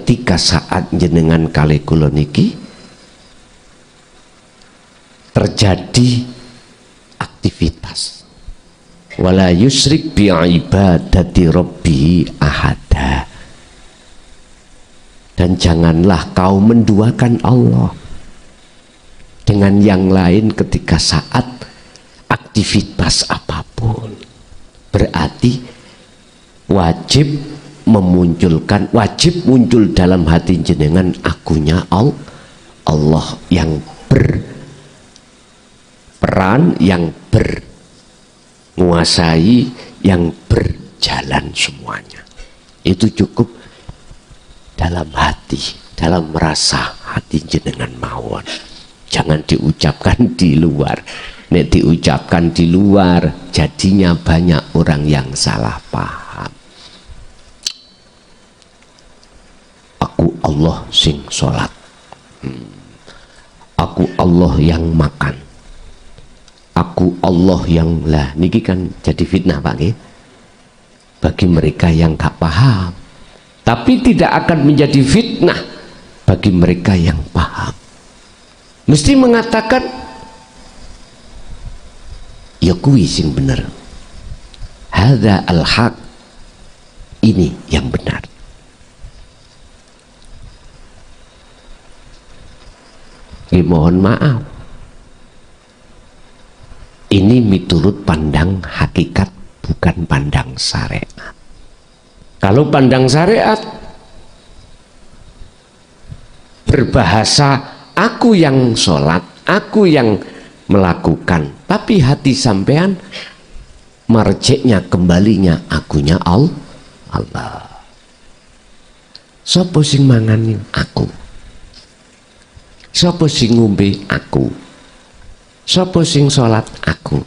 ketika saat jenengan kali kula niki terjadi aktivitas, wala yusrik bi ibadati rabbihi ahada, dan janganlah kau menduakan Allah dengan yang lain ketika saat aktivitas apapun. Berarti wajib muncul dalam hati jenengan akunya Allah yang berperan, yang menguasai, yang berjalan semuanya. Itu cukup dalam hati, dalam merasa hati jenengan mawon. Jangan diucapkan di luar. Nek diucapkan di luar, jadinya banyak orang yang salah paham. Aku Allah sing sholat, aku Allah yang makan, aku Allah yang lah. Niki kan jadi fitnah Pak nggih, bagi mereka yang gak paham. Tapi tidak akan menjadi fitnah bagi mereka yang paham. Mesti mengatakan ya kuwi sing bener, hadza al-haq, ini yang benar. Mohon maaf, ini miturut pandang hakikat, bukan pandang syariat. Kalau pandang syariat berbahasa aku yang sholat, aku yang melakukan, tapi hati sampean marjeknya, kembalinya akunya Allah. Sopo sing mangani aku, sopo sing ngombe aku, sopo sing sholat aku,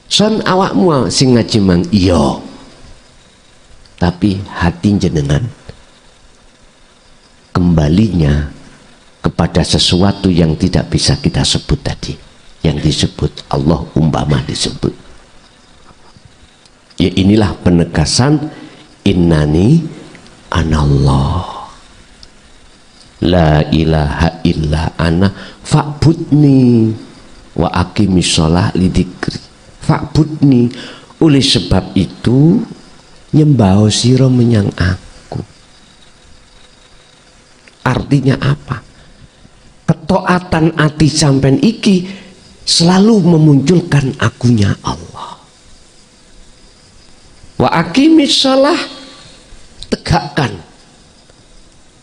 son awakmu sing ngaji mang iya, tapi hati jenengan kembalinya kepada sesuatu yang tidak bisa kita sebut tadi, yang disebut Allah umpama disebut. Ya inilah penegasan innani anallah la ilaha illa ana fa'budni wa aqimis shalah lidzikri. Fa'budni, oleh sebab itu nyembah sira menyang aku. Artinya apa? Ketaatan ati sampean iki selalu memunculkan akunya Allah. Wa aqimis shalah, tegakkan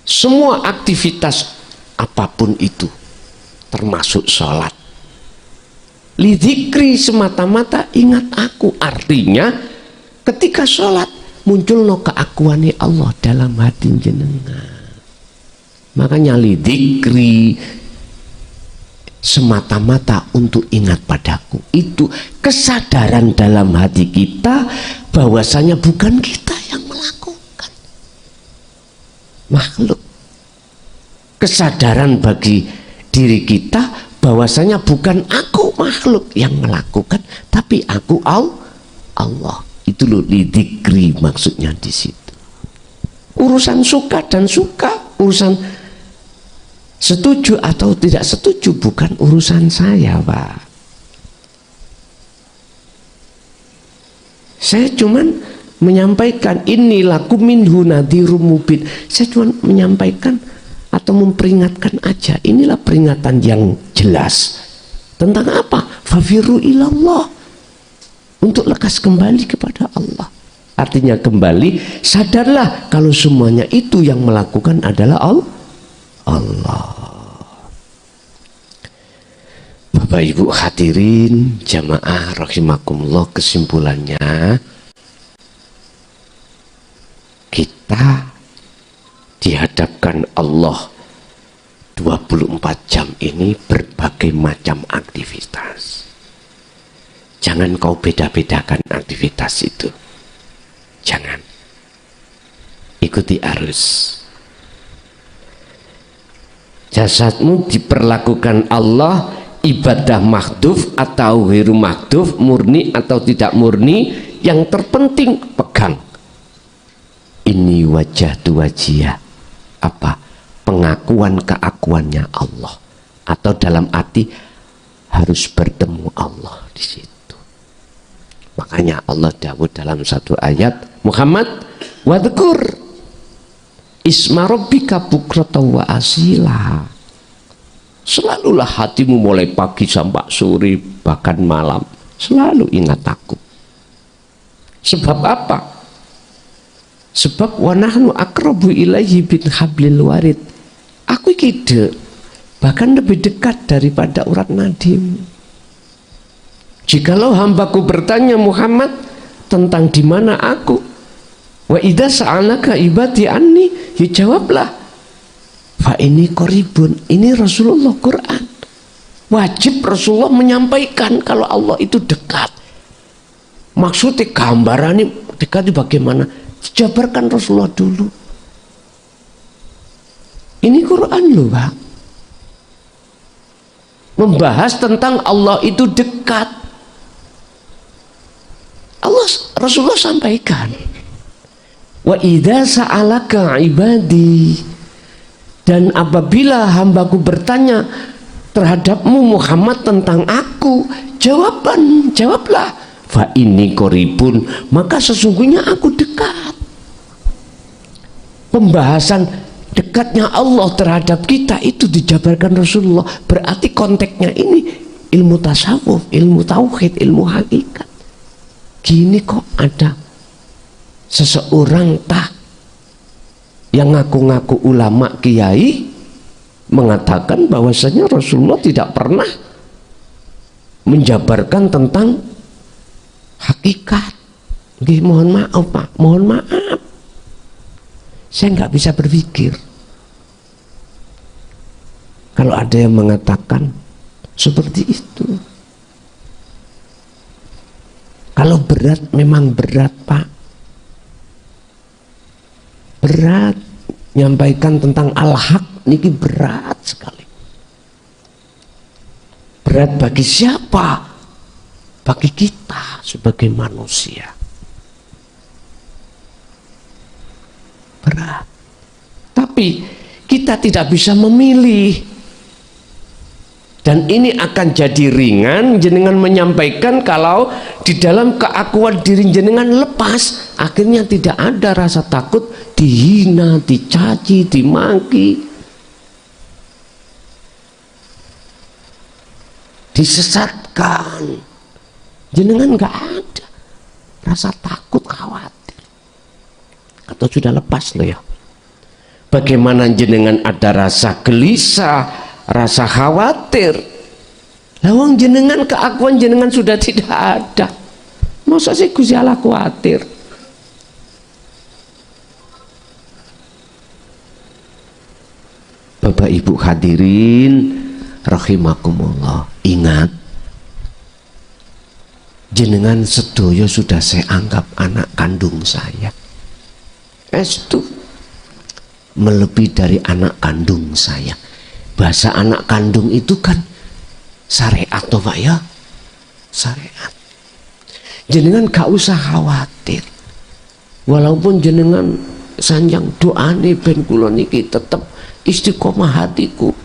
semua aktivitas apapun itu, termasuk sholat. Lidzikri, semata-mata ingat aku. Artinya ketika sholat muncul no keakuannya Allah dalam hati jenengan. Makanya lidzikri, semata-mata untuk ingat padaku. Itu kesadaran dalam hati kita bahwasanya bukan kita yang melakukan, makhluk. Kesadaran bagi diri kita bahwasanya bukan aku makhluk yang melakukan, tapi aku Allah. Itu loh lidzikri maksudnya di situ. Urusan suka dan suka, urusan setuju atau tidak setuju bukan urusan saya, Pak. Saya cuman menyampaikan inilah minhu nadhirum mubin. Saya cuma menyampaikan atau memperingatkan aja. Inilah peringatan yang jelas. Tentang apa? Fafiru ilallah. Untuk lekas kembali kepada Allah. Artinya kembali, sadarlah kalau semuanya itu yang melakukan adalah Allah. Bapak Ibu hadirin jamaah rahimakumullah, kesimpulannya kita dihadapkan Allah 24 jam ini berbagai macam aktivitas. Jangan kau beda-bedakan aktivitas itu. Jangan. Ikuti arus. Jasadmu diperlakukan Allah ibadah mahdhuf atau ghairu mahdhuf, murni atau tidak murni, yang terpenting pegang. Inni wajjahtu wajhiya, apa? Pengakuan keakuannya Allah, atau dalam arti harus bertemu Allah di situ. Makanya Allah dawuh dalam satu ayat, Muhammad wadhkur isma rabbika bukratan wa asila. Selalulah hatimu mulai pagi sampai sore bahkan malam selalu ingat aku. Sebab apa? Sebab wa nahnu aqrabu ilaihi bin hablil warid. Aku kide bahkan lebih dekat daripada urat nadimu. Jikalau hambaku bertanya Muhammad tentang di mana aku, wa idza sa'alaka ibadi anni, ya jawablah, fa ini qaribun. Ini Rasulullah Quran. Wajib Rasulullah menyampaikan kalau Allah itu dekat. Maksudnya gambarannya dekat itu bagaimana? Dijabarkan Rasulullah dulu. Ini Quran loh, Pak. Membahas tentang Allah itu dekat. Rasulullah sampaikan, wa idza sa'alaka ibadi, dan apabila hambaku bertanya terhadapmu Muhammad tentang aku, jawablah, fa ini qaribun, maka sesungguhnya aku dekat. Pembahasan dekatnya Allah terhadap kita itu dijabarkan Rasulullah. Berarti konteksnya ini ilmu tasawuf, ilmu tauhid, ilmu hakikat. Gini kok ada seseorang yang ngaku-ngaku ulama kiai mengatakan bahwasanya Rasulullah tidak pernah menjabarkan tentang hakikat. Mohon maaf Pak, mohon maaf, saya nggak bisa berpikir kalau ada yang mengatakan seperti itu. Kalau berat, memang berat Pak, berat. Nyampaikan tentang al-haq niki berat sekali. Berat bagi siapa? Bagi kita sebagai manusia. Berat. Tapi kita tidak bisa memilih. Dan ini akan jadi ringan jenengan menyampaikan kalau di dalam keakuan diri jenengan lepas, akhirnya tidak ada rasa takut dihina, dicaci, dimaki, disesatkan. Jenengan nggak ada rasa takut, khawatir, atau sudah lepas loh ya. Bagaimana jenengan ada rasa gelisah, rasa khawatir? Lawang jenengan keakuan jenengan sudah tidak ada. Masa sih Gusti Allah khawatir? Bapak Ibu hadirin rahimakumullah, ingat, jenengan sedoyo sudah saya anggap anak kandung saya. Estu melebihi dari anak kandung saya. Bahasa anak kandung itu kan syariat toh Pak ya, syariat. Jenengan gak usah khawatir, walaupun jenengan sanjang doane ben kula niki tetep istiqomah hatiku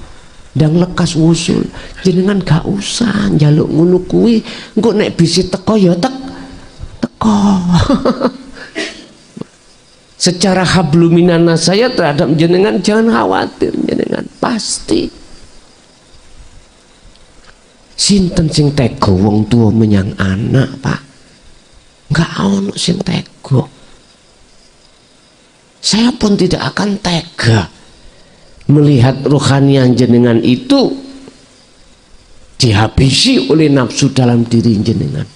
ndang lekas wusul. Jenengan gak usah njaluk ngono kuwi, engko nek bisi teko ya teko. Secara habluminana saya terhadap jenengan jangan khawatir, jenengan pasti. Sinten sing tega wong tua menyang anak Pak? Enggak ono sing tega. Saya pun tidak akan tega melihat rohanian jenengan itu dihabisi oleh nafsu dalam diri jenengan.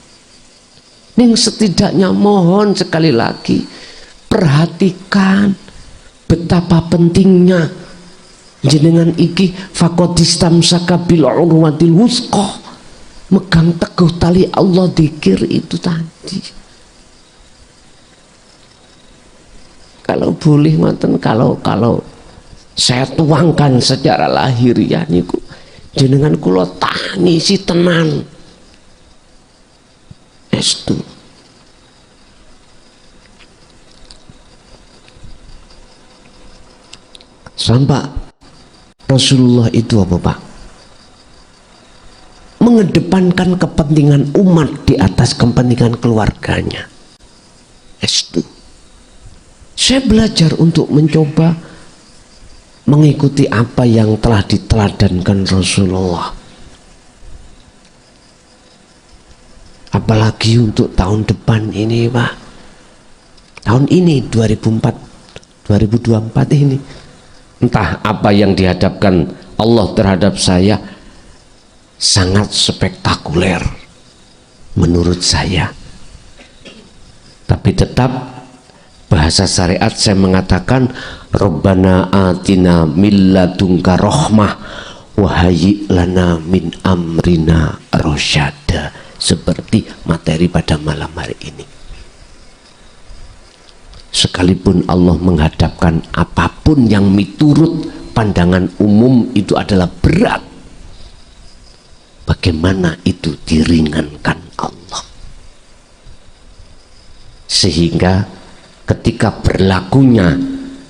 Ning setidaknya mohon sekali lagi, perhatikan betapa pentingnya jenengan iki faqadistam sakabil urwatil wusqa, megang teguh tali Allah, dzikir itu tadi. Kalau boleh ngoten, kalau saya tuangkan secara lahiriah niku jenengan kula tangisi tenan. Estu Sampai Rasulullah itu apa Pak? Mengedepankan kepentingan umat di atas kepentingan keluarganya. Estu. Saya belajar untuk mencoba mengikuti apa yang telah diteladankan Rasulullah. Apalagi untuk tahun depan ini Pak. Tahun ini 2024 ini. Entah apa yang dihadapkan Allah terhadap saya, sangat spektakuler menurut saya. Tapi tetap bahasa syariat saya mengatakan Rabbana atina min ladunka rahmah wa hayyi lana min amrina rasyada, seperti materi pada malam hari ini. Sekalipun Allah menghadapkan apapun yang miturut pandangan umum itu adalah berat, bagaimana itu diringankan Allah, sehingga ketika berlakunya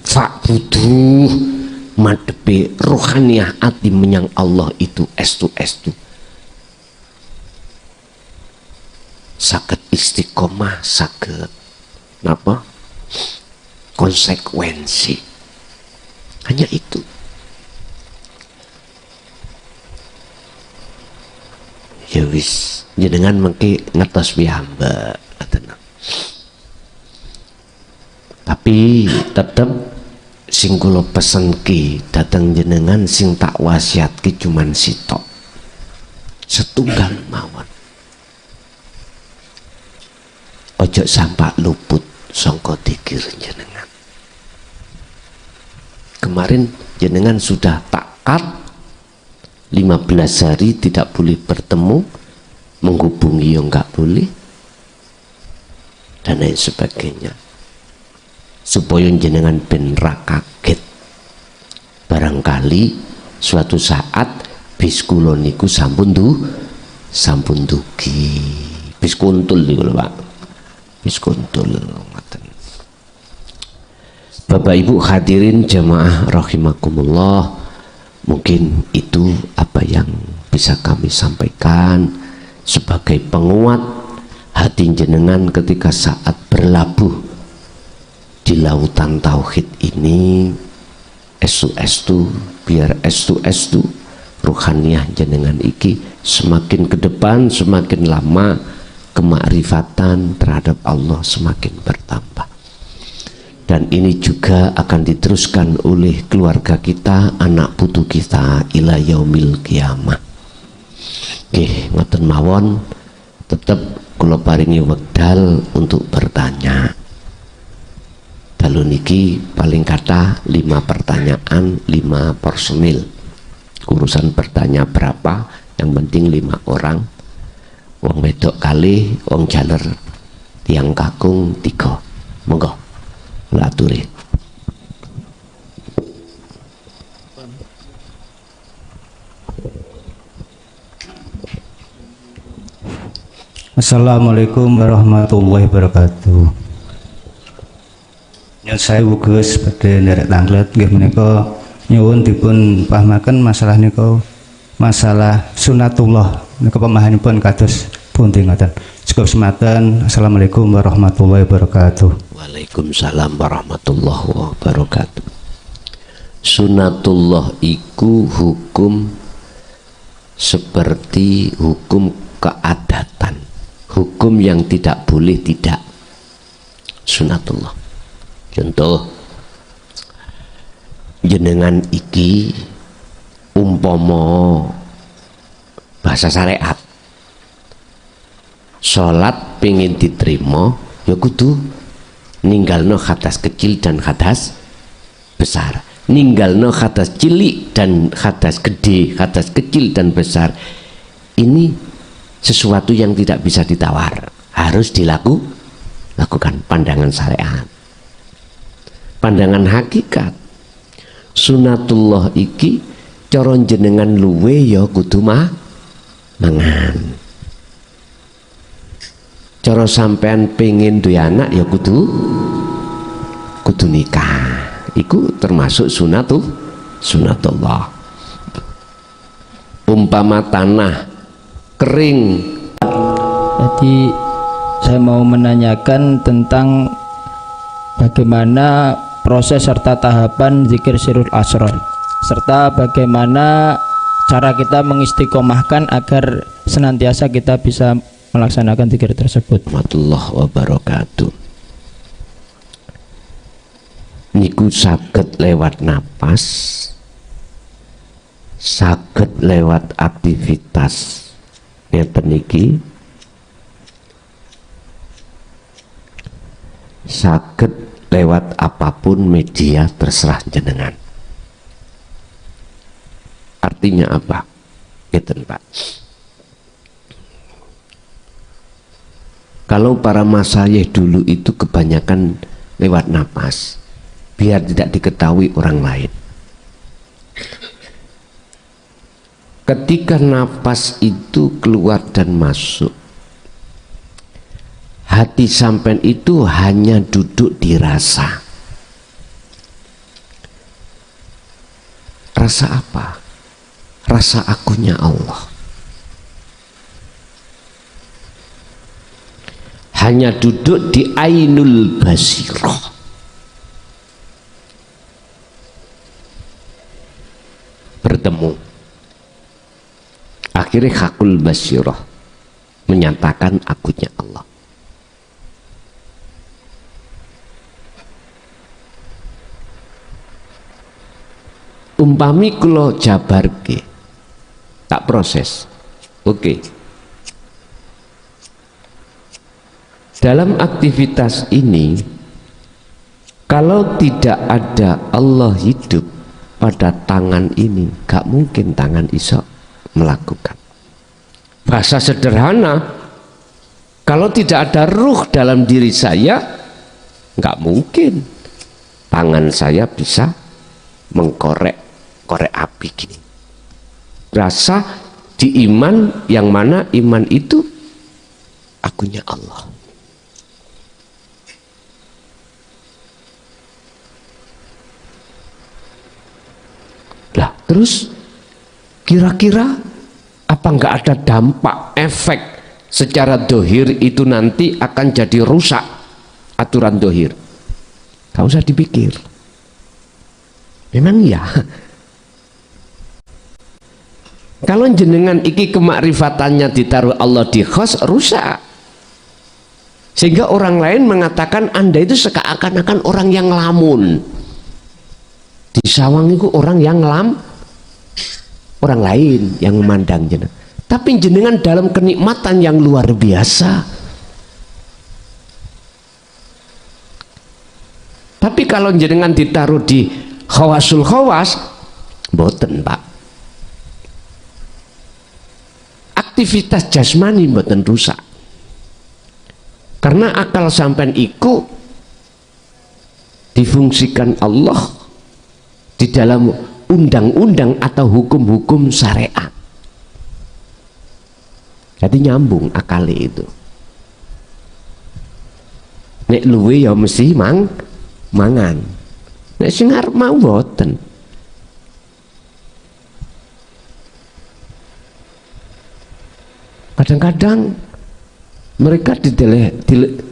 fa'buduh madepe rohaniah ati menyang Allah itu estu saged istiqomah, saged napa konsekuensi. Hanya itu. Ya wis, jenengan mengki ngetos piyambak. Tapi tetep sing kula pesenki dateng jenengan sing tak wasiatki cuman sitok. Setunggal mawon. Ojo sampai luput sangka dikir jenengan. Kemarin jenengan sudah takat 15 hari tidak boleh bertemu, menghubungi yang enggak boleh, dan lain sebagainya, supaya jenengan ben ra kaget. Barangkali suatu saat bis kula niku sampun dugi, bis kuntul niku lho Pak, bis kuntul. Bapak Ibu hadirin jamaah rahimakumullah, mungkin itu apa yang bisa kami sampaikan sebagai penguat hati jenengan ketika saat berlabuh di lautan tauhid ini. Estu biar estu ruhaniah jenengan iki semakin ke depan, semakin lama kemakrifatan terhadap Allah semakin bertambah. Dan ini juga akan diteruskan oleh keluarga kita, anak putu kita ila yaumil kiamah. Nggih, ngoten mawon, tetep kula paringi wekdal untuk bertanya. Dalu niki paling kata 5 pertanyaan, 5 personil. Urusan bertanya berapa, yang penting 5 orang. Wong wedok kali, wong jaler tiang kakung 3. Monggo. Laturi. Assalamualaikum warahmatullahi wabarakatuh. Nyuwun sewu Gus badhe nderek tanglet nggih menika nyuwun dipun pahamaken masalah nika masalah sunatullah nika pemahamanipun kados pundi ngoten. Cukup sematan. Assalamualaikum warahmatullahi wabarakatuh. Waalaikumsalam warahmatullahi wabarakatuh. Sunatullah iku hukum seperti hukum keadatan, hukum yang tidak boleh tidak. Sunatullah. Contoh, jenengan iki umpomo bahasa syariat, sholat pengen diterima ya kudu ninggalno hadas kecil dan hadas besar, ninggalno hadas cilik dan hadas gede, hadas kecil dan besar. Ini sesuatu yang tidak bisa ditawar, harus dilakukan. Pandangan syariat, pandangan hakikat. Sunatullah iki coron jenengan luwe ya kudu mangan. Cara sampean pengen duwe anak ya kudu nikah. Iku termasuk sunatullah. Umpama tanah kering, Jadi saya mau menanyakan tentang bagaimana proses serta tahapan zikir sirrul asrar, serta bagaimana cara kita mengistiqomahkan agar senantiasa kita bisa melaksanakan zikir tersebut. warahmatullahi wabarakatuh. Niku saged lewat napas, saged lewat aktivitas ngeten niki, saged lewat apapun media terserah jenengan. Artinya apa? Ngeten Pak. Kalau para masyayikh dulu itu kebanyakan lewat napas, biar tidak diketahui orang lain. Ketika napas itu keluar dan masuk, hati sampean itu hanya duduk di rasa. Rasa apa? Rasa akunya Allah. Hanya duduk di ainul basirah. Bertemu. Akhirnya hakul basirah menyatakan akunya Allah. Umpami kula jabarke, tak proses. Oke. Dalam aktivitas ini, kalau tidak ada Allah hidup pada tangan ini, gak mungkin tangan iso melakukan. Bahasa sederhana, kalau tidak ada ruh dalam diri saya, gak mungkin tangan saya bisa mengkorek api gini. Rasa di iman, yang mana iman itu akunya Allah. Lah terus kira-kira apa nggak ada dampak efek secara dohir itu nanti akan jadi rusak aturan dohir? Gak usah dipikir. Memang ya. Kalau jenengan iki kemakrifatannya ditaruh Allah di khos, rusak. Sehingga orang lain mengatakan Anda itu seakan-akan orang yang lamun. Di sawang itu orang yang orang lain yang memandang jenengan. Tapi jenengan dalam kenikmatan yang luar biasa. Tapi kalau jenengan ditaruh di khawasul khawas, mboten Pak. Aktivitas jasmani mboten rusak. Karena akal sampean iku difungsikan Allah di dalam undang-undang atau hukum-hukum syariat. Jadi nyambung akal itu. Nek luwe ya mesti mangan. Nek sing arep mau boten. Kadang-kadang mereka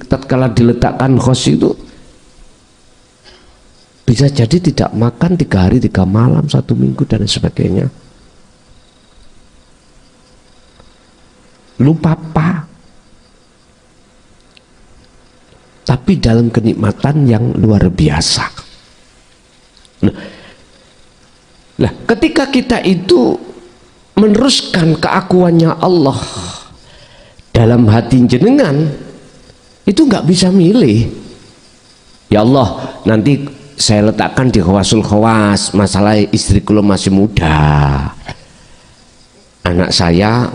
tatkala diletakkan khos itu bisa jadi tidak makan 3 hari 3 malam 1 minggu dan sebagainya. Lupa apa? Tapi dalam kenikmatan yang luar biasa. Nah, ketika kita itu meneruskan keakuannya Allah dalam hati jenengan, itu nggak bisa milih. Ya Allah, nanti saya letakkan di khawasul khawas, masalah istri kula masih muda, anak saya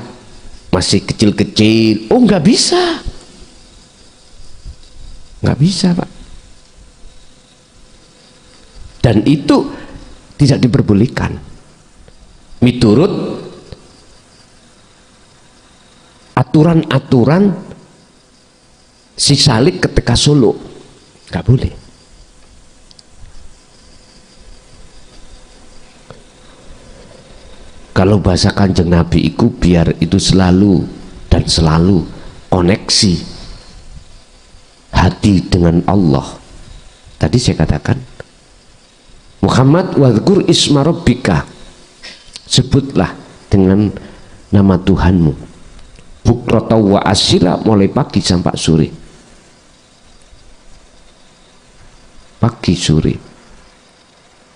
masih kecil-kecil. Oh, nggak bisa, nggak bisa Pak. Dan itu tidak diperbolehkan miturut aturan-aturan si salik ketika Solo. Nggak boleh. Kalau bahasa Kanjeng Nabi itu biar itu selalu dan selalu koneksi hati dengan Allah. Tadi saya katakan Muhammad wadhkur isma rabbika, sebutlah dengan nama Tuhanmu bukrata wa asila, mulai pagi sampai sore. Pagi sore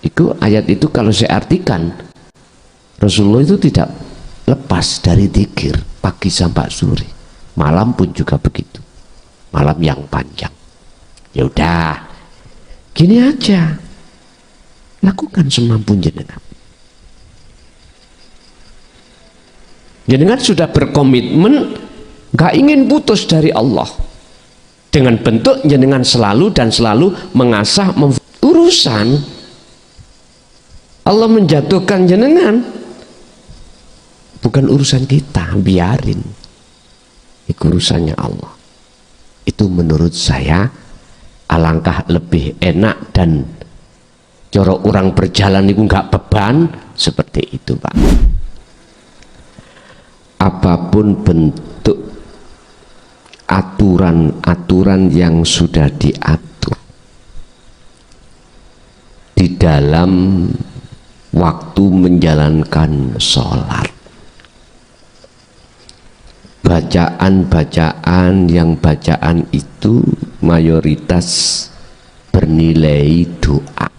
itu ayat itu kalau saya artikan, Rasulullah itu tidak lepas dari zikir pagi sampai sore, malam pun juga begitu, malam yang panjang. Ya udah, gini aja, lakukan semampu jenengan. Jenengan sudah berkomitmen gak ingin putus dari Allah, dengan bentuk jenengan selalu dan selalu mengasah urusan Allah menjatuhkan jenengan, bukan urusan kita, biarin itu urusannya Allah. Itu menurut saya alangkah lebih enak dan cara orang berjalan itu nggak beban seperti itu, Pak. Apapun bentuk aturan-aturan yang sudah diatur di dalam waktu menjalankan sholat, bacaan-bacaan yang bacaan itu mayoritas bernilai doa,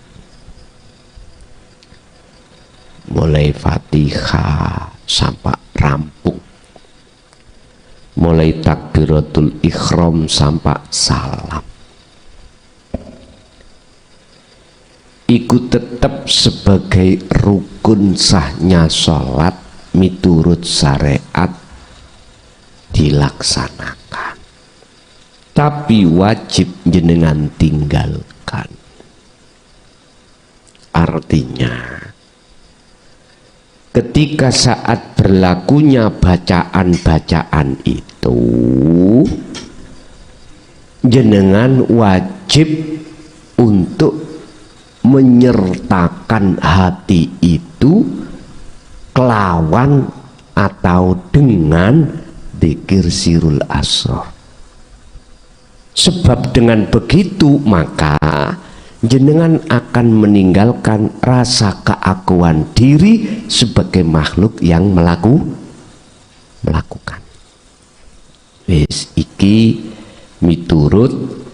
mulai Fatihah sampai rampung, mulai takbiratul ikhram sampai salam, ikut tetap sebagai rukun sahnya sholat miturut syariat dilaksanakan, tapi wajib jenengan tinggalkan. Artinya ketika saat berlakunya bacaan-bacaan itu, jenengan wajib untuk menyertakan hati itu kelawan atau dengan dzikir sirul asrar. Sebab dengan begitu maka jenengan akan meninggalkan rasa keakuan diri sebagai makhluk yang melakukan. Wis iki miturut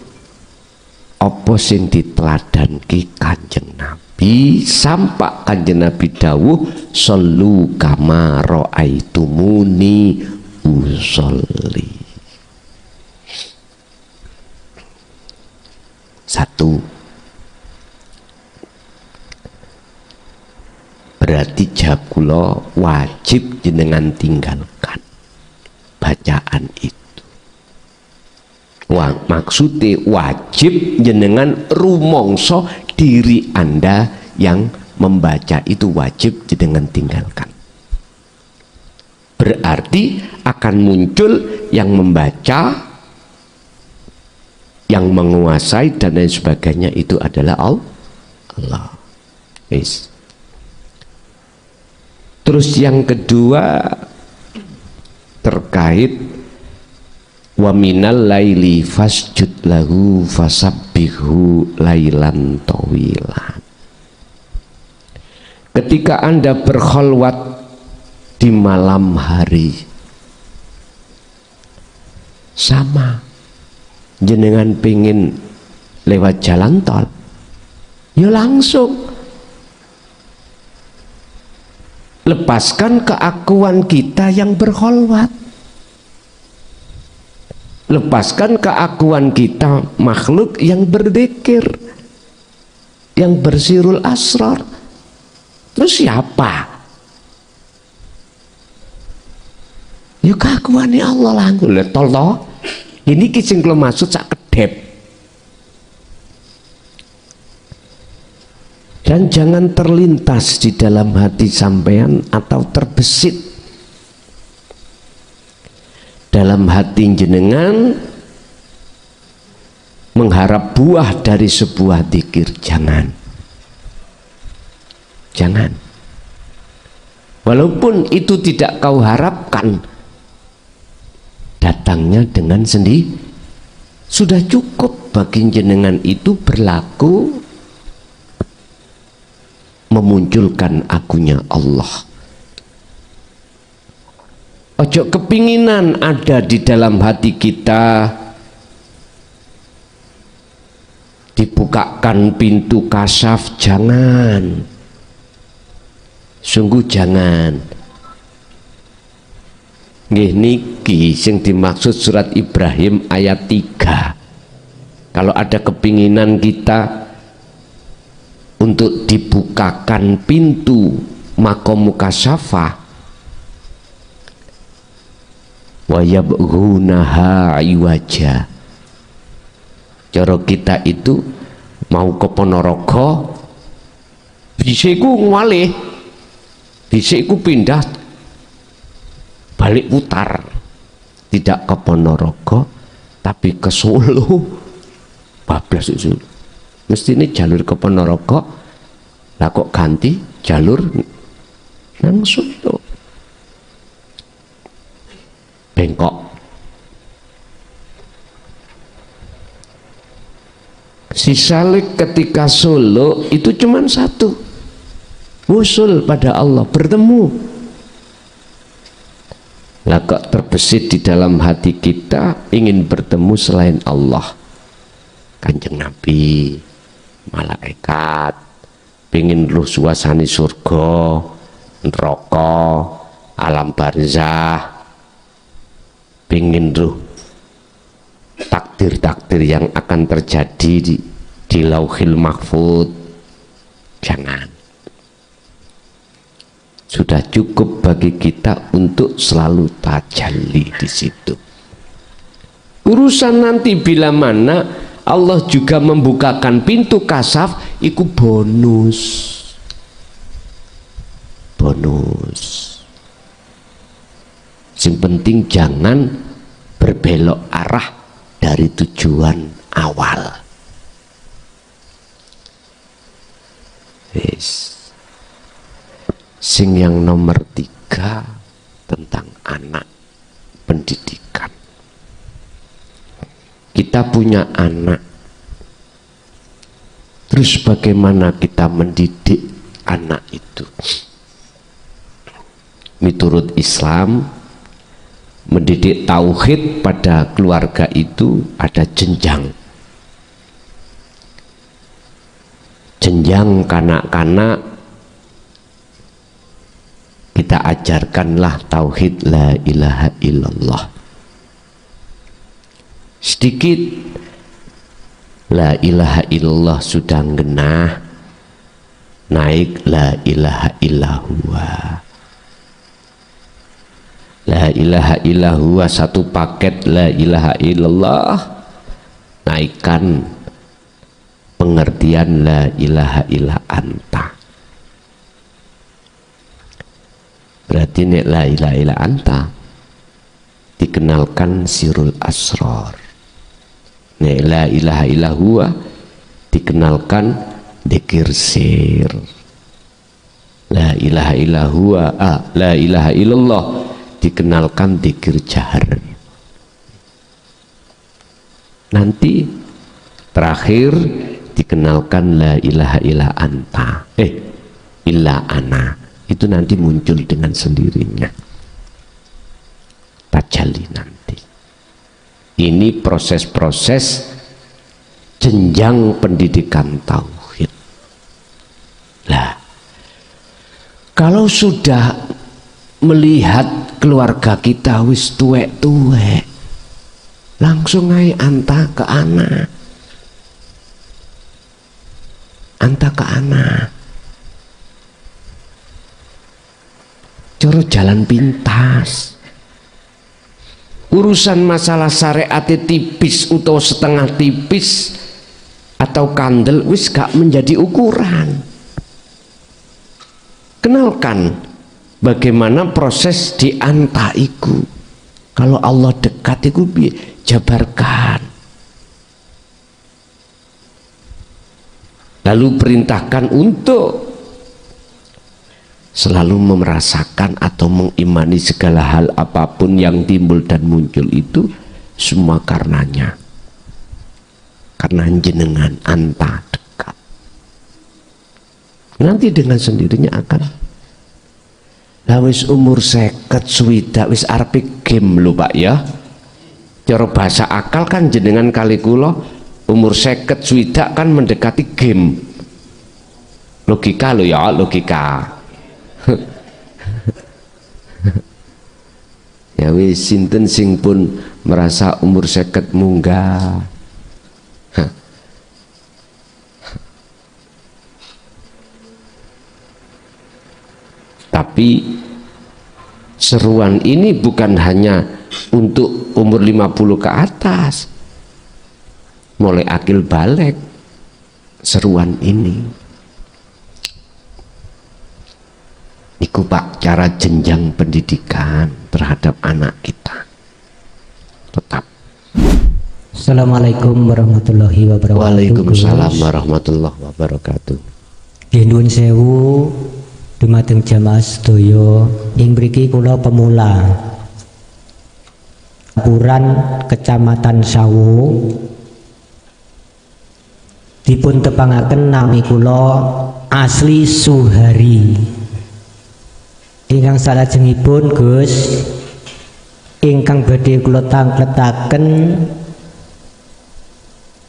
apa sing diteladanke Kanjeng Nabi, sampak Kanjeng Nabi dawuh sallu kama raaitumuni usolli. Satu, berarti jawab kula wajib jenengan tinggalkan bacaan itu. Wah, maksudnya wajib jenengan rumongso diri Anda yang membaca itu wajib jenengan tinggalkan. Berarti akan muncul yang membaca, yang menguasai dan lain sebagainya itu adalah Allah. Yes. Terus yang kedua terkait wa minal laili fasjud lahu fasabbihu lailan tawilan. Ketika Anda berkholwat di malam hari, sama jenengan pengen lewat jalan tol, ya langsung lepaskan keakuan kita yang berkholwat, lepaskan keakuan kita makhluk yang berzikir, yang bersirul asrar. Terus siapa? Ya keakuannya Allah langsung. Tolong ini kisah kalau maksud sak kedep. Dan jangan terlintas di dalam hati sampean atau terbesit dalam hati jenengan mengharap buah dari sebuah dzikir. Jangan. walaupun itu tidak kau harapkan, datangnya dengan sendiri. Sudah cukup bagi jenengan itu berlaku memunculkan akunya Allah. Ojo kepinginan ada di dalam hati kita, dibukakan pintu kasyaf, jangan, sungguh jangan. Nggih niki sing dimaksud surat Ibrahim ayat 3. Kalau ada kepinginan kita untuk dibukakan pintu makom mukasyafah, wa yabghunaha iwaja, cara kita itu mau ke Ponorogo bisiku ngalih, bisiku pindah balik putar, tidak ke Ponorogo tapi ke Solo, bablas itu mesti ini jalur ke Ponorogo, lah kok ganti jalur nang Solo, bengkok. Si Salik ketika Solo itu cuma satu, wusul pada Allah, bertemu. Lah kok terbesit di dalam hati kita ingin bertemu selain Allah, Kanjeng Nabi, malaikat, pingin ruh suasana surga, neraka, alam barzah, pingin ruh takdir-takdir yang akan terjadi di Lauhil Mahfud. Jangan. Sudah cukup bagi kita untuk selalu tajalli di situ. Urusan nanti bila mana Allah juga membukakan pintu kasaf, itu bonus. Bonus. Yang penting jangan berbelok arah dari tujuan awal. Yes. Sing yang nomor 3 tentang anak, pendidikan. Kita punya anak, terus bagaimana kita mendidik anak itu? Menurut Islam, mendidik tauhid pada keluarga itu ada jenjang. Jenjang kanak-kanak kita ajarkanlah tauhid la ilaha illallah. Sedikit la ilaha illallah sudah genah, naik la ilaha illahuwa. La ilaha illahuwa satu paket la ilaha illallah, naikkan pengertian la ilaha illa anta. Berarti nek la ilaha illa anta dikenalkan sirul asrar. Nek la ilaha illa huwa dikenalkan dzikir sir. La ilaha illa huwa, la ilaha illallah dikenalkan dzikir jahar. Nanti terakhir dikenalkan la ilaha illa anta, illa ana. Itu nanti muncul dengan sendirinya. Tajalli nanti. Ini proses-proses jenjang pendidikan tauhid. Lah, kalau sudah melihat keluarga kita wis tuwek-tuwek, langsung aja anta ke anak. Anta ke anak. Coro jalan pintas. Urusan masalah syariat tipis atau setengah tipis atau kandel wis gak menjadi ukuran. Kenalkan bagaimana proses dianta iku. Kalau Allah dekat iku jabarkan. Lalu perintahkan untuk selalu merasakan atau mengimani segala hal apapun yang timbul dan muncul itu semua karenanya, karena jenengan anta dekat. Nanti dengan sendirinya akan wis umur 50 swidak wis arep game lho Pak ya. Cara bahasa akal kan jenengan kali kula umur 50 swidak kan mendekati game. Logika lho ya, logika. Ya wis sinten sing pun merasa umur 50 munggah. Tapi seruan ini bukan hanya untuk umur 50 ke atas, mulai akil balik seruan ini. Iku Pak, cara jenjang pendidikan terhadap anak kita. Tetap. Assalamualaikum warahmatullahi wabarakatuh. Waalaikumsalam warahmatullahi wabarakatuh. Nuwun sewu dumateng jamaah sedaya ing mriki kula pemula Kapuran Kecamatan Sawu dipun tepangaken nami kula Asli Suhari. Ingkang salajengipun Gus ingkang badhe kula tangkletaken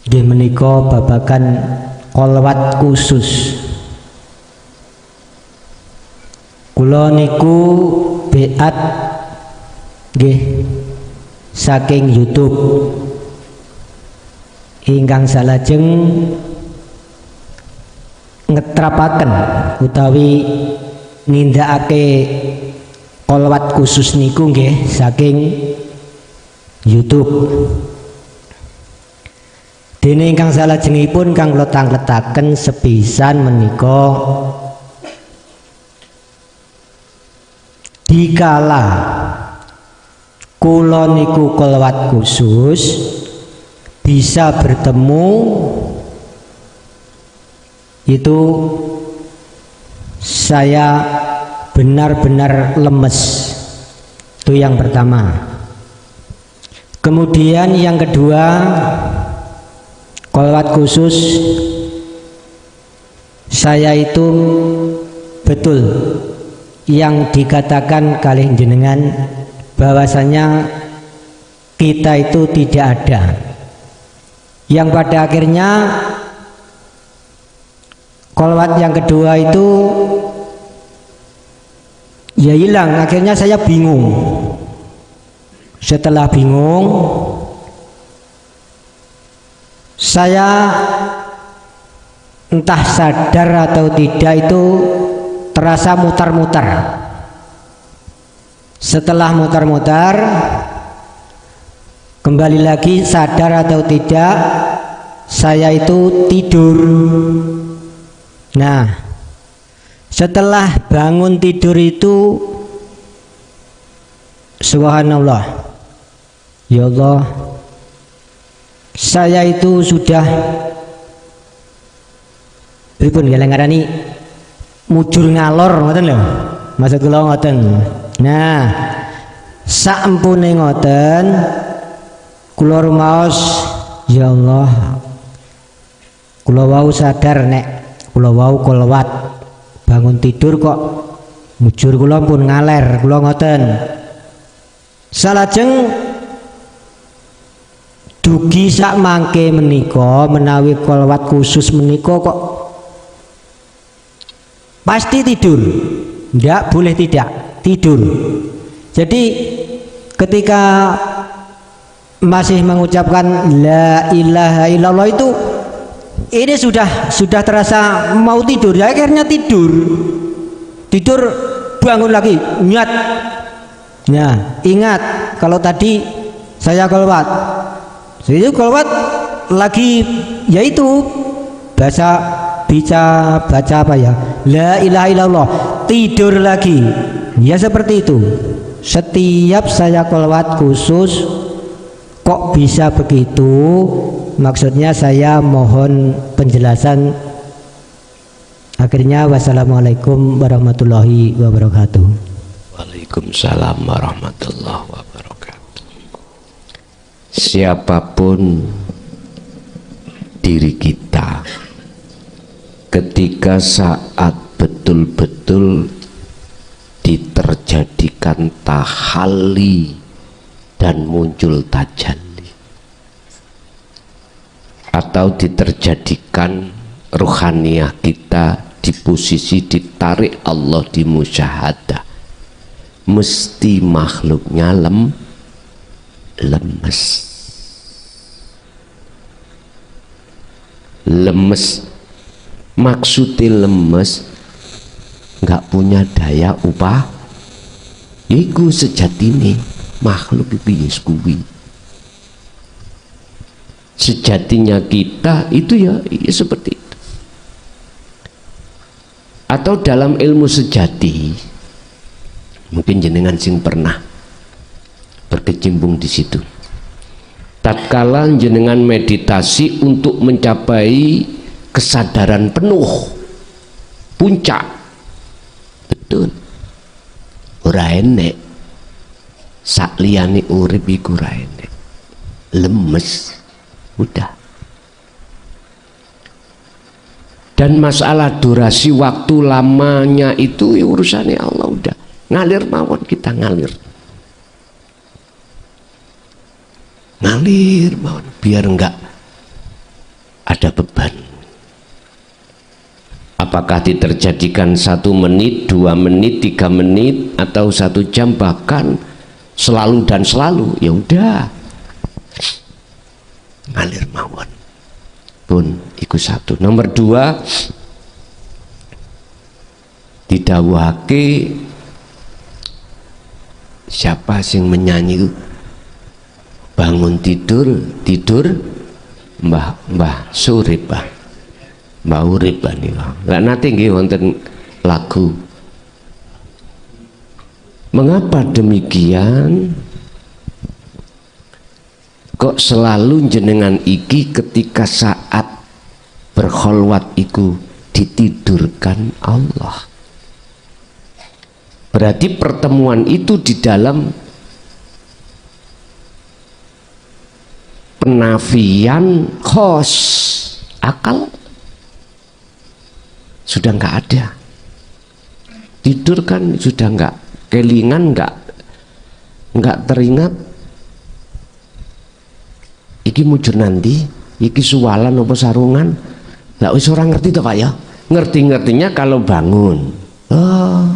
nggih menika babagan kolwat khusus. Kula niku beat nggih saking YouTube ingkang salajeng ngetrapaken utawi nindakake kolwat khusus niku nggih saking YouTube. Dene ingkang salajengipun kang kula tangkletaken sepisan menika dikala kula niku kolwat khusus bisa bertemu itu saya benar-benar lemes. Itu yang pertama. Kemudian yang kedua, kolwat khusus saya itu betul yang dikatakan kalih jenengan bahwasanya kita itu tidak ada, yang pada akhirnya kolwat yang kedua itu ya hilang. Akhirnya saya bingung. Setelah bingung, saya entah sadar atau tidak itu terasa mutar-mutar. Setelah mutar-mutar, kembali lagi sadar atau tidak, saya itu tidur. Nah, setelah bangun tidur itu, subhanallah, ya Allah, saya itu sudah pripun ngarani mujur ngalor ngoten lho. Maksud kula ngoten. Nah, sampune ngoten kula rumaos, ya Allah, kula wau sadar nek kula wau kolwat bangun tidur kok mujur kula pun ngaler, kula ngoten. Salajeng dugi sak mangke menika menawi kolwat khusus menika kok pasti tidur. Ndak boleh tidak tidur. Jadi ketika masih mengucapkan la ilaha illallah itu ini sudah terasa mau tidur, ya akhirnya tidur bangun lagi niat. Nah, ingat kalau tadi saya kolwat lagi, yaitu baca apa ya, la ilaha illallah, tidur lagi. Ya seperti itu. Setiap saya kolwat khusus kok bisa begitu? Maksudnya saya mohon penjelasan Akhirnya wassalamualaikum warahmatullahi wabarakatuh. Waalaikumsalam warahmatullahi wabarakatuh. Siapapun diri kita, ketika saat betul-betul diterjadikan tahalli dan muncul tajalli, atau diterjadikan ruhaniyah kita di posisi ditarik Allah di musyahadah, mesti makhluknya lemes. Maksudnya lemes, nggak punya daya upah. Iku sejatine makhluk itu kuwi. Sejatinya kita itu ya seperti itu. Atau dalam ilmu sejati, mungkin jenengan sing pernah berkecimpung di situ. Tatkala jenengan meditasi untuk mencapai kesadaran penuh, puncak, betul, ora enek sak liyane urip iku ora enek, lemes, udah. Dan masalah durasi waktu lamanya itu ya urusannya Allah, udah ngalir mawon, kita ngalir mawon biar enggak ada beban. Apakah diterjadikan 1 menit, 2 menit, 3 menit, atau 1 jam, bahkan selalu dan selalu, ya udah ngalir mawon pun iku satu. Nomor 2, didawuhake siapa sing menyanyi itu, bangun tidur mbah surip mbah urip niku. Lah nate nggih wonten lagu. Mengapa demikian? Kok selalu jenengan iki ketika saat berkholwat iku ditidurkan Allah? Berarti pertemuan itu di dalam penafian khos, akal sudah nggak ada. Tidur kan sudah nggak, kelingan nggak teringat. Iki mujur nanti, iki suwalan apa sarungan, lah wis ora ngerti toh Pak ya. Ngerti-ngertinya kalau bangun, oh,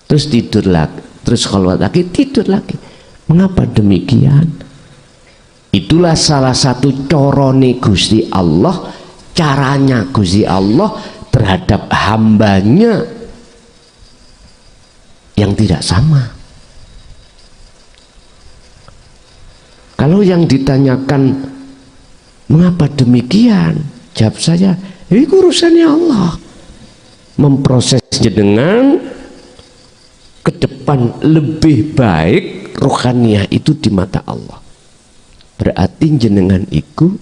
terus tidur lagi, terus kholwat lagi, tidur lagi. Mengapa demikian? Itulah salah satu corone Gusti Allah, caranya Gusti Allah terhadap hambanya yang tidak sama. Kalau yang ditanyakan mengapa demikian, jawab saya, ini urusannya Allah. Memproses jenengan ke depan lebih baik, rohaniah itu di mata Allah. Berarti jenengan iku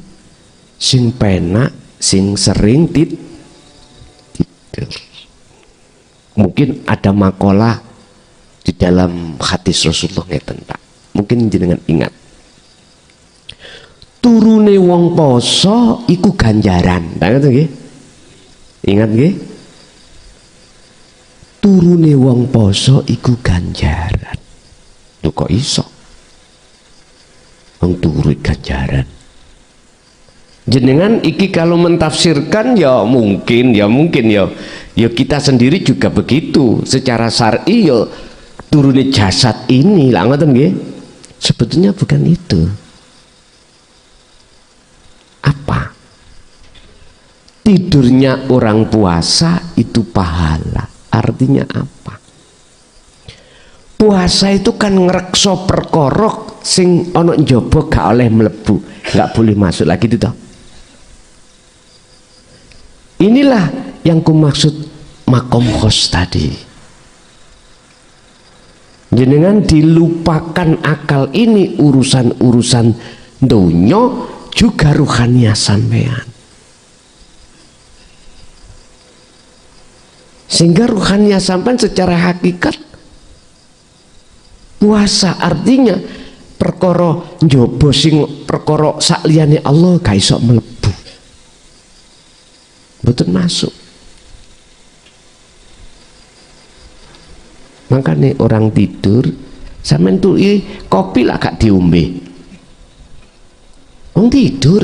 sing penak, sing sering tidur. Mungkin ada makalah di dalam hadis Rasulullah ngeten Pak. Mungkin jenengan ingat. Turune wong poso iku ganjaran. Ingat nggih? Ingat nggih? Turune wong poso iku ganjaran. Lho kok iso? Wong turu ganjaran. Jenengan iki kalau mentafsirkan ya mungkin ya kita sendiri juga begitu. Secara syar'i ya turune jasad ini lah ngoten nggih. Sebetulnya bukan itu. Apa? Tidurnya orang puasa itu pahala. Artinya apa? Puasa itu kan ngrekso perkorok sing ono njaba gak oleh mlebu, gak boleh masuk lagi itu toh. Inilah yang kumaksud makom khos tadi. Jenengan dilupakan akal ini, urusan-urusan dunya juga ruhaniah sampean. Sehingga ruhania sampean secara hakikat puasa, artinya perkara njaba sing perkara sakliyane Allah gak iso mlebu, mboten masuk. Makanya orang tidur sampean tuki kopi lah gak diombe, wong tidur,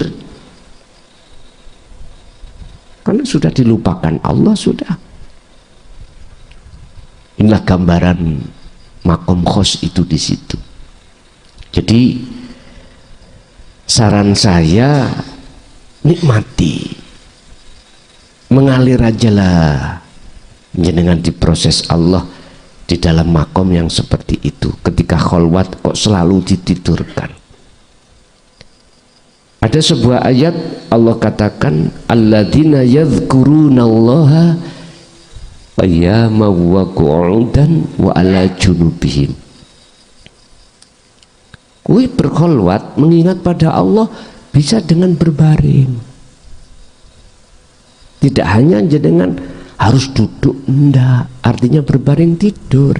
karena sudah dilupakan Allah. Sudah, inilah gambaran makom khos itu di situ. Jadi saran saya, nikmati, mengalir aja lah jenengan di proses Allah di dalam makom yang seperti itu. Ketika kholwat kok selalu ditidurkan. Ada sebuah ayat Allah katakan, alladzina yadhkurunallaha qiyaman wa qu'udan wa ala junubihim. Kui berkholwat mengingat pada Allah bisa dengan berbaring. Tidak hanya dengan harus duduk, enggak, artinya berbaring tidur.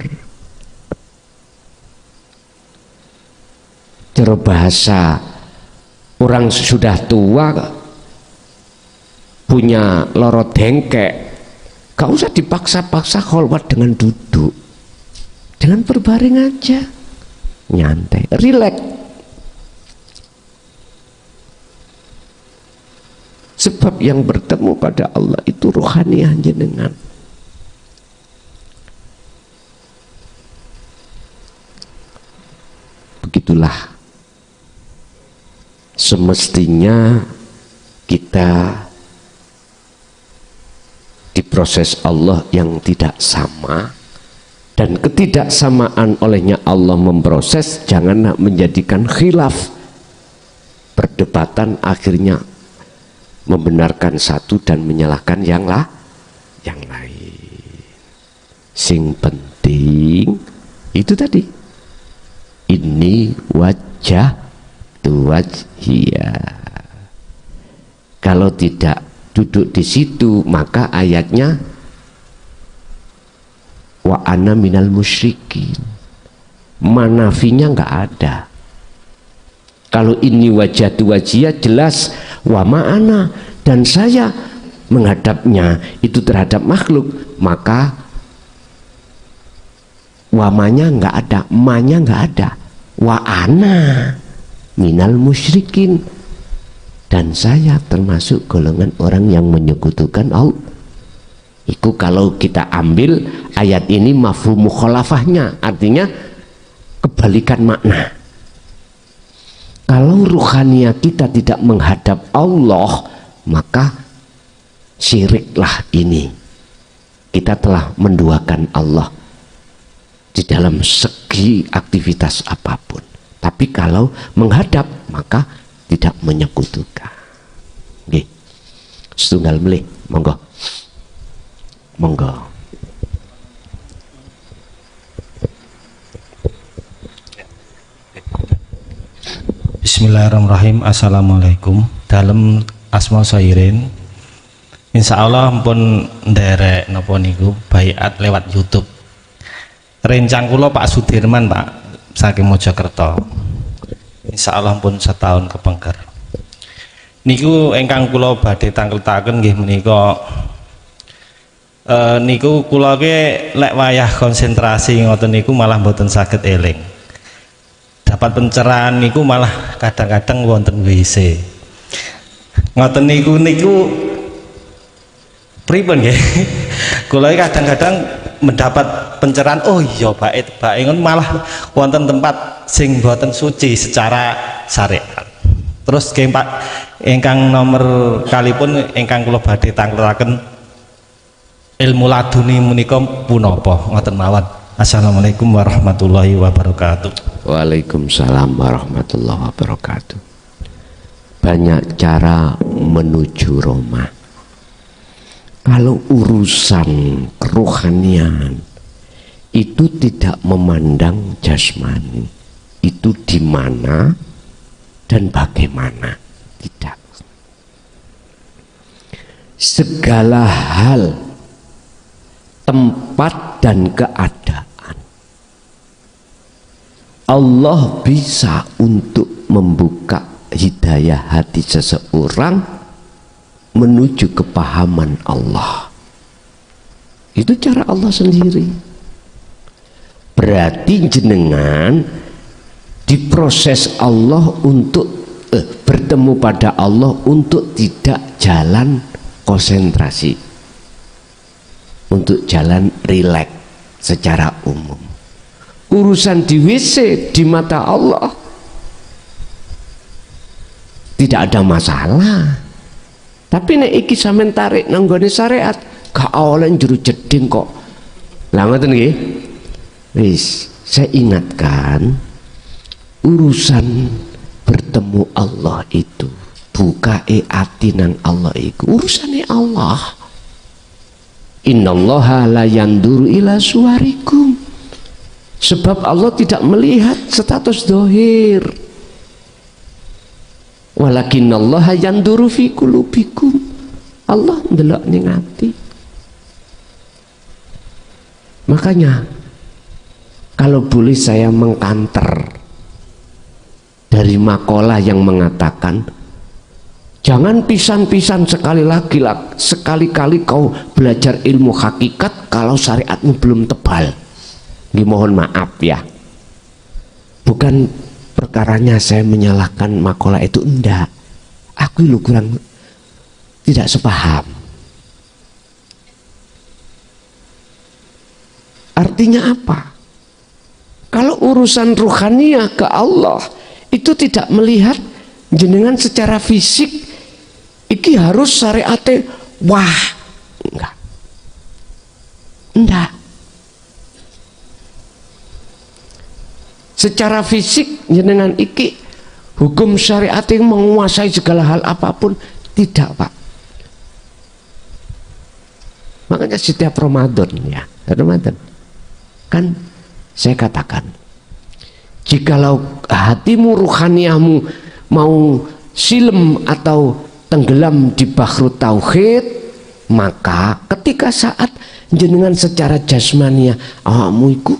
Cara bahasa orang sudah tua punya loro dengkek, gak usah dipaksa-paksa kholwat dengan duduk, dengan berbaring aja, nyantai, rileks. Sebab yang bertemu pada Allah itu rohaniah jenengan. Begitulah semestinya kita diproses Allah yang tidak sama, dan ketidaksamaan olehnya Allah memproses janganlah menjadikan khilaf, perdebatan akhirnya membenarkan satu dan menyalahkan yang lain. Sing penting itu tadi, ini wajah tu wajhia. Kalau tidak duduk di situ, maka ayatnya wa ana minal musyrikin, manafinya nggak ada. Kalau ini wajah tu wajhia jelas wa ma'ana, dan saya menghadapnya itu terhadap makhluk, maka wamanya nggak ada, manya nggak ada. Wa ana minal musyrikin, dan saya termasuk golongan orang yang menyekutukan Allah. Itu kalau kita ambil ayat ini mafhum mukhalafahnya, artinya kebalikan makna. Kalau ruhania kita tidak menghadap Allah, maka syiriklah ini. Kita telah menduakan Allah di dalam segi aktivitas apapun. Tapi kalau menghadap, maka tidak menyekutukan. Nggih. Setunggal melih, monggo. Monggo. Bismillahirrahmanirrahim. Assalamualaikum. Dalam asma sairin, insya Allah pun nderek napa niku baiat lewat YouTube. Rencang kula Pak Sudirman Pak saking Mojokerto. Insya Allah pun setahun kepengker. Niku ingkang kula badhe tangkletaken nggih menika niku kula ke lek wayah konsentrasi ngoten niku malah mboten saged eling. Dapat pencerahan niku malah kadang-kadang wonten WC. Ngoten niku pripun nggih? Kula kadang-kadang mendapat pencerahan, oh iya baik ngoten malah wonten tempat sing boten suci secara syariat. Terus nggih Pak ingkang nomor kalipun ingkang kula badhe tangkletaken ilmu laduni menika punapa ngoten mawon. Assalamualaikum warahmatullahi wabarakatuh. Waalaikumsalam warahmatullahi wabarakatuh. Banyak cara menuju Roma. Kalau urusan kerohanian itu tidak memandang jasmani, itu di mana dan bagaimana, tidak. Segala hal tempat dan keadaan. Allah bisa untuk membuka hidayah hati seseorang menuju kepahaman Allah. Itu cara Allah sendiri. Berarti jenengan diproses Allah untuk bertemu pada Allah untuk tidak jalan konsentrasi, untuk jalan rileks secara umum. Urusan di WC di mata Allah tidak ada masalah. Tapi nek iki sampean tarik nang gone syariat gak oleh juru jeding kok. Lah ngoten nggih. Wis, saya ingatkan urusan bertemu Allah itu bukae ati nang Allah iku urusane Allah. Innallaha la yanduru ila suwarikum. Sebab Allah tidak melihat status dohir. Walakinallaha yanduru fi qulubikum. Allah ndelok ning ati. Makanya kalau boleh saya mengkanter dari makalah yang mengatakan jangan pisan-pisan sekali-kali kau belajar ilmu hakikat kalau syariatmu belum tebal. Mohon maaf ya, bukan perkaranya saya menyalahkan makalah itu, enggak, aku lu kurang tidak sepaham. Artinya apa? Kalau urusan ruhaniyah ke Allah itu tidak melihat jenengan secara fisik iki harus syariate wah, enggak. Secara fisik jenengan iki hukum syariate menguasai segala hal apapun, tidak Pak. Makanya setiap Ramadan ya, Ramadan kan saya katakan, jikalau hatimu ruhaniyahmu mau silem atau tenggelam di bahru tauhid, maka ketika saat jenengan secara jasmania awakmu iku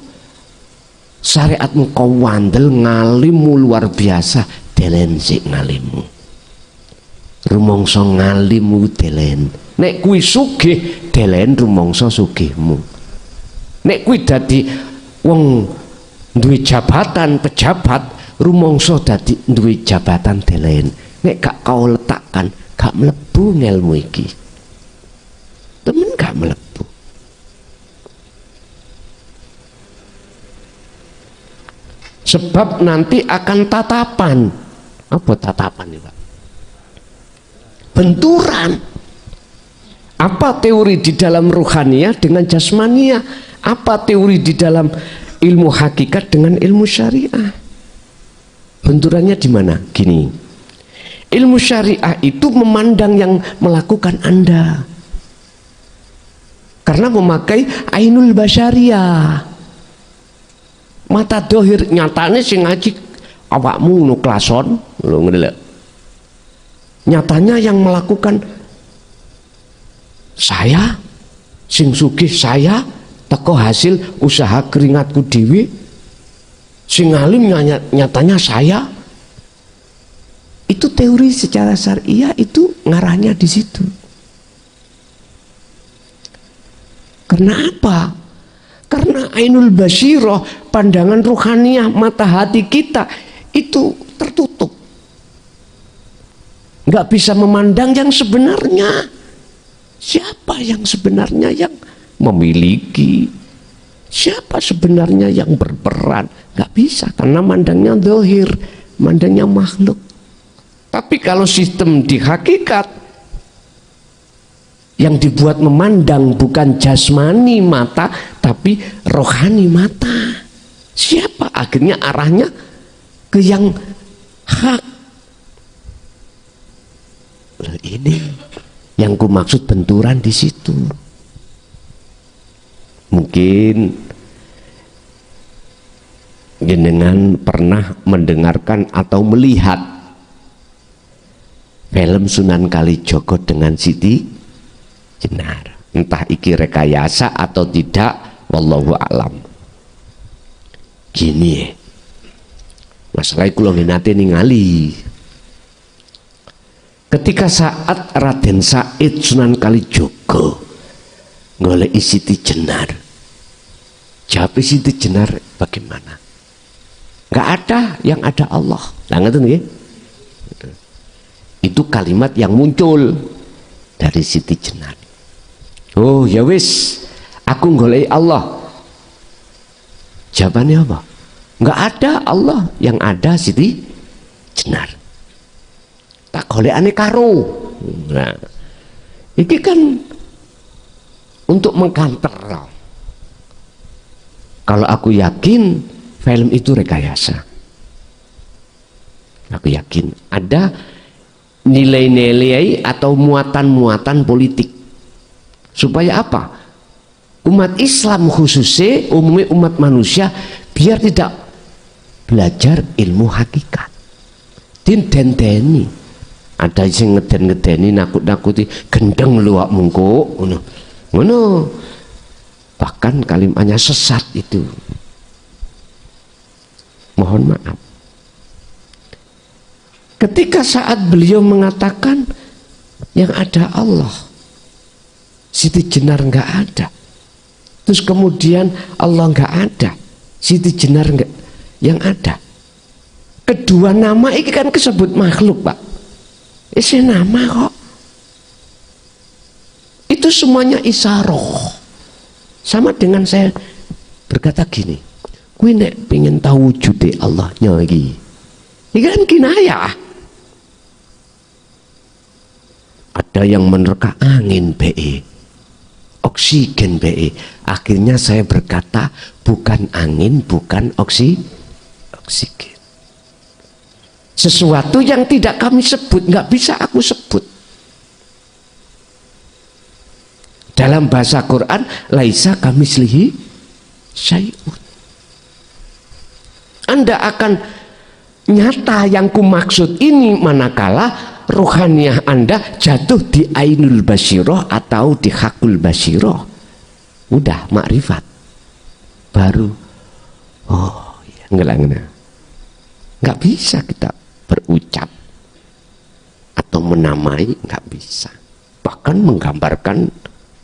syariatmu kau wandel ngalimmu luar biasa, delen sik ngalimmu, rumangsa ngalimmu delen. Nek kuwi sugih delen rumangsa sugihmu. Nek kuwi dadi wong duwe jabatan pejabat, rumangsa dadi duwe jabatan delen. Nek gak kau letakkan, gak mlebu ngelmu iki. Temen gak mlebu. Sebab nanti akan tatapan. Apa tatapan ini Pak? Benturan. Apa teori di dalam ruhaniyah dengan jasmaniyah? Apa teori di dalam ilmu hakikat dengan ilmu syariah? Benturannya di mana? Gini, ilmu syariah itu memandang yang melakukan Anda karena memakai ainul basyariyah, mata dohir. Nyatanya sing ngaji awakmu nu klason lho, ngene lho. Nyatanya yang melakukan saya sing sugih, saya teko hasil usaha keringatku dewi, sing alim nyatanya saya. Itu teori secara syariah itu ngarahnya di situ. Karena apa? Karena ainul basyirah, pandangan ruhaniyah mata hati kita itu tertutup, nggak bisa memandang yang sebenarnya. Siapa yang sebenarnya yang memiliki, siapa sebenarnya yang berperan, nggak bisa karena mandangnya dohir, mandangnya makhluk. Tapi kalau sistem di hakikat yang dibuat memandang bukan jasmani mata tapi rohani mata, siapa akhirnya arahnya ke yang hak. Loh, ini yang ku maksud benturan di situ. Mungkin jenengan pernah mendengarkan atau melihat film Sunan Kalijogo dengan Siti Jenar. entah iki rekayasa atau tidak, wallahu a'lam. Gini masalah kula nate ningali ketika saat Raden Said Sunan Kalijogo golek Siti Jenar, jawab Siti Jenar bagaimana? Nggak ada, yang ada Allah. Nah, ngerti nggih? Itu kalimat yang muncul dari Siti Jenar. Oh ya wis, aku golek Allah. Jawabannya apa? Nggak ada Allah, yang ada Siti Jenar. Tak golekane karo. Nah, ini kan untuk mengkanter. Kalau aku yakin film itu rekayasa, aku yakin ada nilai-nilai atau muatan-muatan politik. Supaya apa? Umat Islam khususnya, umumnya umat manusia, biar tidak belajar ilmu hakikat. Dendeni. Ada yang ngeden-ngedeni, nakut-nakuti, gendeng lu wak mungkuk, ngono. Bahkan kalimatnya sesat itu. Mohon maaf. Ketika saat beliau mengatakan yang ada Allah, Siti Jenar nggak ada. Terus kemudian Allah nggak ada, Siti Jenar nggak, yang ada. Kedua nama ini kan kesebut makhluk, Pak. Isi nama kok. Itu semuanya isaroh. Sama dengan saya berkata gini, gue nek pengen tahu wujudnya Allahnya lagi. Ini kan kinayah. Ada yang menerka angin BE, oksigen BE. Akhirnya saya berkata bukan angin, bukan oksigen. Sesuatu yang tidak kami sebut, nggak bisa aku sebut. Dalam bahasa Quran, laisa kamislihi syai'un. Anda akan nyata yang kumaksud ini manakala ruhaniyah Anda jatuh di ainul basiroh atau di hakul basiroh. Udah makrifat. Baru oh ya, nggak bisa kita berucap atau menamai, nggak bisa. Bahkan menggambarkan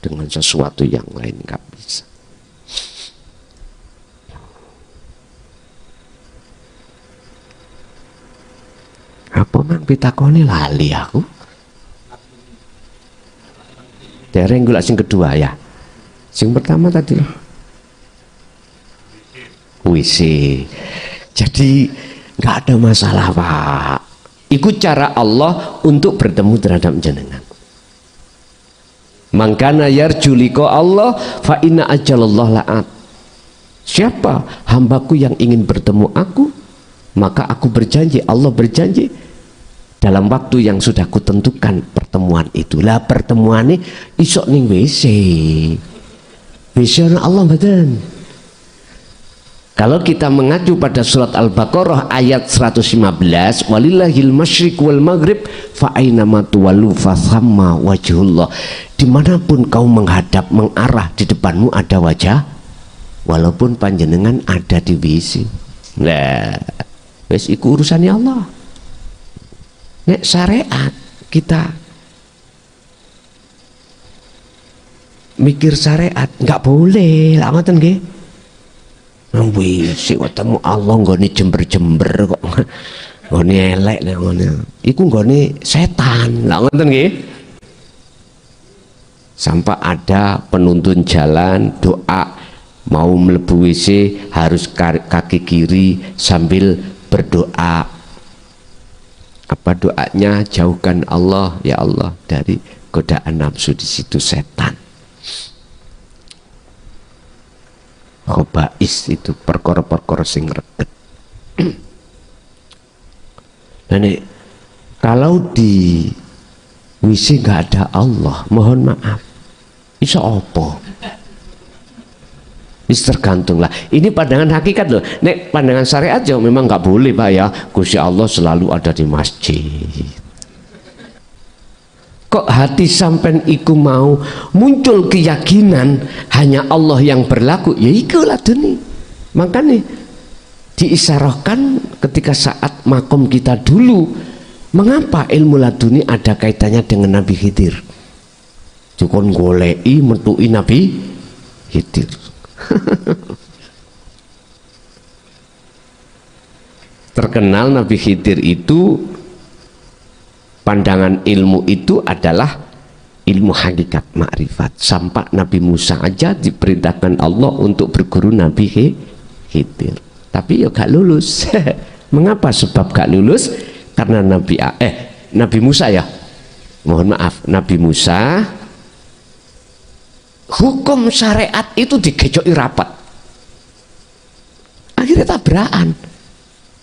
dengan sesuatu yang lain nggak bisa. Apa mang pitakoni lali aku? Dereng gula sing kedua ya. Sing pertama tadi WC. Jadi nggak ada masalah, Pak. Ikut cara Allah untuk bertemu terhadap jenengan. Mangkana yarju liqa Allah fa inna ajalallah la'at. Siapa hambaku yang ingin bertemu aku, maka aku berjanji, Allah berjanji dalam waktu yang sudah kutentukan pertemuan itulah. Pertemuan ini isok ning WC. WC Allah badan. Kalau kita mengacu pada surat Al-Baqarah ayat 115, walillahil masyriq wal maghrib fa aynama tuwallu fa thamma wajhullah. Dimanapun kau menghadap, mengarah, di depanmu ada wajah, walaupun panjenengan ada di WC. Nah, wes iku urusannya Allah. Nek syariat kita mikir syariat nggak boleh, lah ngoten nggih. Wis ketemu Allah nggone jember-jember kok. Nggone elek lek ngono. Iku nggone setan. Lah ngoten nggih. Sampai ada penuntun jalan doa mau mlebu WC harus kaki kiri sambil berdoa. Apa doanya? Jauhkan Allah ya Allah dari godaan nafsu, di situ setan. Khobais itu perkara-perkara sing reget. Nah, kalau di WC nggak ada Allah, mohon maaf, iso opo? Ini tergantung lah. Ini pandangan hakikat loh. Nek pandangan syariat ya memang nggak boleh, Pak ya. Gusti Allah selalu ada di masjid. Kok hati sampean iku mau muncul keyakinan hanya Allah yang berlaku, ya iku laduni. Makanya diisyaratkan ketika saat makom kita dulu, mengapa ilmu laduni ada kaitannya dengan Nabi Khidir. Jukon golei metui Nabi Khidir. Terkenal Nabi Khidir itu pandangan ilmu itu adalah ilmu hakikat makrifat. Sampai Nabi Musa aja diperintahkan Allah untuk berguru Nabi Khidir, tapi ya gak lulus. Mengapa? Sebab gak lulus karena Nabi Musa ya, mohon maaf, Nabi Musa hukum syariat itu digejoki rapat, akhirnya tabrakan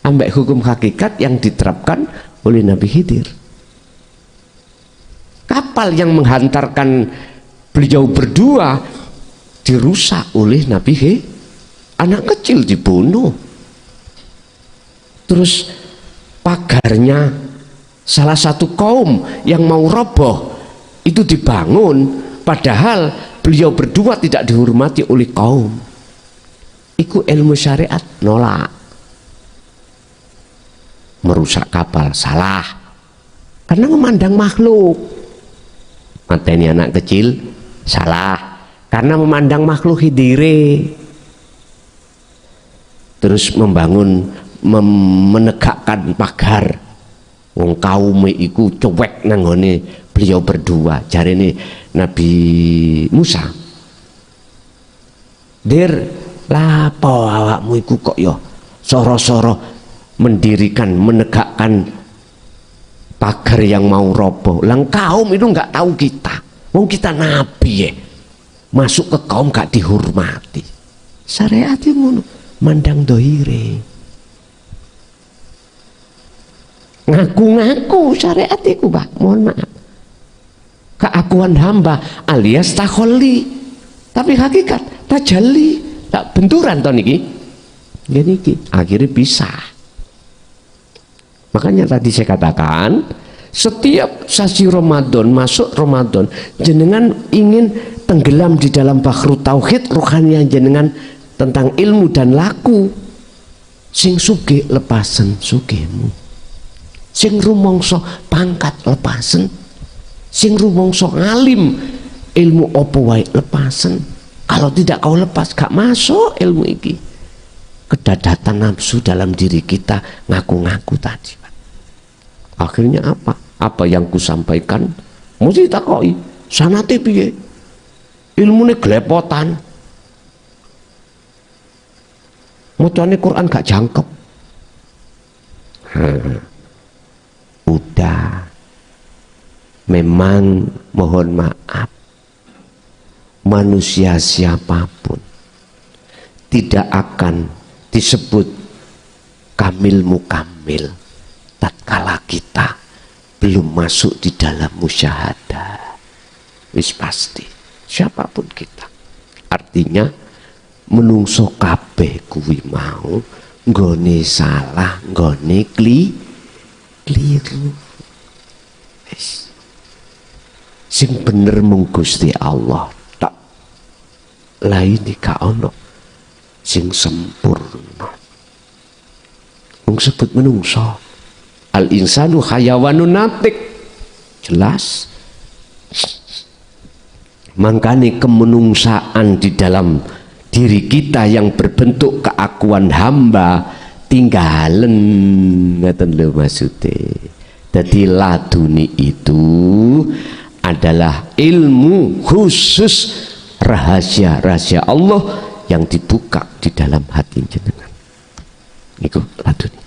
ambek hukum hakikat yang diterapkan oleh Nabi Khidir. Kapal yang menghantarkan beliau berdua dirusak oleh Nabi Khidir. Anak kecil dibunuh, terus pagarnya salah satu kaum yang mau roboh itu dibangun, padahal beliau berdua tidak dihormati oleh kaum. Iku ilmu syariat nolak. Merusak kapal salah karena memandang makhluk. Mateni anak kecil salah karena memandang makhluk hidire. Terus membangun menegakkan pagar, wong kaum iku cuek nanggone beliau berdua. Jarene Nabi Musa, "Dir, lapo awakmu iku kok ya soro-soro mendirikan, menegakkan pagar yang mau roboh. Lang kaum itu nggak tahu kita, wong kita nabi ya, masuk ke kaum gak dihormati." Syariat itu mandang dohire, ngaku-ngaku syariat itu, Pak, mohon maaf, keakuan hamba alias takholli, tapi hakikat tajalli, tak benturan toh niki, gini akhirnya pisah. Makanya tadi saya katakan setiap sasi Ramadan, masuk Ramadan, jenengan ingin tenggelam di dalam bahru tauhid rohani jenengan tentang ilmu dan laku. Sing sugih lepasen sugihmu, sing rumangsa pangkat lepasen, sing rumangsa alim ilmu apa wae lepasen. Kalau tidak kau lepas gak masuk ilmu iki. Kedadatan nafsu dalam diri kita ngaku-ngaku tadi, Pak. Akhirnya apa? Apa yang kusampaikan mesti takoi sanate piye? Ilmune glepotan. Mocone Quran gak jangkep. Udah. Memang mohon maaf, manusia siapapun tidak akan disebut kamil mukamil tatkala kita belum masuk di dalam musyahadah. Wis pasti siapapun kita. Artinya menungso kabeh kuwi mau nggone salah, nggone keliru. Sing bener mung Gusti Allah tak lain gak ono sing sempurna. Wong sebut menungso, al insanu hayawanun natik, jelas. Makanya kemenungsaan di dalam diri kita yang berbentuk keakuan hamba tinggalen, ngeten lho maksudnya. Jadi laduni itu adalah ilmu khusus, rahasia Allah yang dibuka di dalam hati jenengan. Niku laduni.